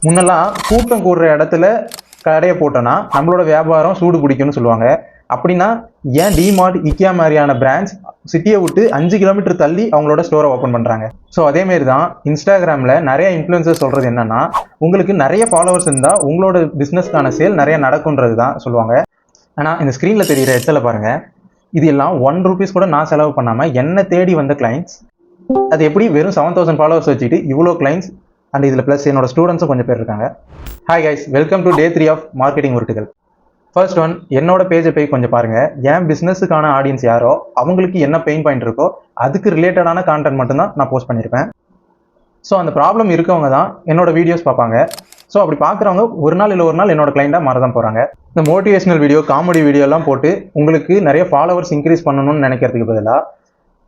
முன்னெல்லாம் கூட்டம் கூடுற இடத்துல கடையை போட்டோன்னா நம்மளோட வியாபாரம் சூடு பிடிக்கும்னு சொல்லுவாங்க. அப்படின்னா ஏன் டிமார்ட், இக்கியா மாதிரியான பிராண்ட்ஸ் சிட்டியை விட்டு 5 கிலோமீட்டர் தள்ளி அவங்களோட ஸ்டோரை ஓப்பன் பண்ணுறாங்க? ஸோ அதேமாரி தான் இன்ஸ்டாகிராமில் நிறைய இன்ஃப்ளூயன்சர்ஸ் சொல்கிறது என்னன்னா, உங்களுக்கு நிறைய ஃபாலோவர்ஸ் இருந்தால் உங்களோட பிஸ்னஸ்க்கான சேல் நிறைய நடக்குன்றது தான் சொல்லுவாங்க. ஆனால் இந்த ஸ்க்ரீனில் தெரிகிற எச்சலை பாருங்கள். இது எல்லாம் 1 ரூபீஸ் கூட நான் செலவு பண்ணாமல் என்ன தேடி வந்த கிளைண்ட்ஸ். அது எப்படி வெறும் 7000 ஃபாலோவர்ஸ் வச்சுட்டு இவ்வளோ கிளைண்ட்ஸ் அண்ட் இதில் ப்ளஸ் என்னோட ஸ்டூடெண்ட்ஸும் கொஞ்சம் பேர் இருக்காங்க. Hi guys, welcome to Day 3 of marketing உருட்டுகள். ஃபர்ஸ்ட் ஒன், என்னோட பேஜை போய் கொஞ்சம் பாருங்கள். என் பிஸ்னஸுக்கான ஆடியன்ஸ் யாரோ அவங்களுக்கு என்ன பெயின் பாயிண்ட் இருக்கோ அதுக்கு ரிலேட்டடான கான்டென்ட் மட்டும்தான் நான் போஸ்ட் பண்ணியிருப்பேன். ஸோ அந்த ப்ராப்ளம் இருக்கவங்க தான் என்னோட வீடியோஸ் பார்ப்பாங்க. ஸோ அப்படி பார்க்குறவங்க ஒரு நாள் இல்லை ஒரு நாள் என்னோட கிளைண்டாக மாறதான் போகிறாங்க. இந்த மோட்டிவேஷனல் வீடியோ, காமெடி வீடியோலாம் போட்டு உங்களுக்கு நிறைய ஃபாலோவர்ஸ் இன்க்ரீஸ் பண்ணணும்னு நினைக்கிறதுக்கு பதிலாக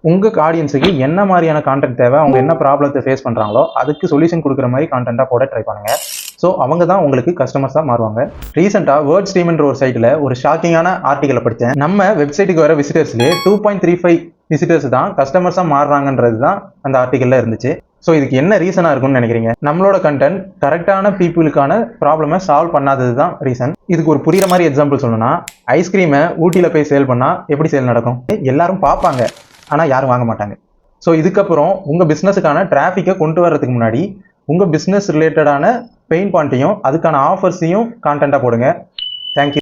உங்கள் ஆடியன்ஸுக்கு என்ன மாதிரியான கான்டென்ட் தேவை, அவங்க என்ன ப்ராப்ளத்தை ஃபேஸ் பண்ணுறாங்களோ அதுக்கு சொல்யூஷன் கொடுக்குற மாதிரி கான்டென்ட்டாக போட ட்ரை பண்ணுங்கள். ஸோ அவங்க தான் உங்களுக்கு கஸ்டமர்ஸாக மாறுவாங்க. ரீசெண்டாக வேர்ட் ஸ்ட்ரீம்ன்ற ஒரு சைட்டில் ஒரு ஷாக்கிங்கான ஆர்டிக்கலை படித்தேன். நம்ம வெப்சைட்டுக்கு வர விசிட்டர்ஸ்லேயே 2.35 விசிட்டர்ஸ் தான் கஸ்டமர்ஸாக மாறுறாங்கன்றது தான் அந்த ஆர்டிக்கலில் இருந்துச்சு. ஸோ இதுக்கு என்ன ரீசனாக இருக்கும்னு நினைக்கிறீங்க? நம்மளோட கண்டென்ட் கரெக்டான பீப்புளுக்கான ப்ராப்ளமை சால்வ் பண்ணாதது தான் ரீசன். இதுக்கு ஒரு புரியுற மாதிரி எக்ஸாம்பிள் சொல்லணும்னா, ஐஸ்கிரீமை ஊட்டியில் போய் சேல் பண்ணால் எப்படி சேல் நடக்கும்? எல்லாரும் பார்ப்பாங்க, ஆனால் யாரும் வாங்க மாட்டாங்க. ஸோ இதுக்கப்புறம் உங்கள் பிஸ்னஸுக்கான டிராஃபிக்கை கொண்டு வர்றதுக்கு முன்னாடி உங்கள் பிஸ்னஸ் ரிலேட்டடான பெயின் பாயிண்ட்டையும் அதுக்கான ஆஃபர்ஸையும் கான்டென்ட்டாக போடுங்க. தேங்க்யூ.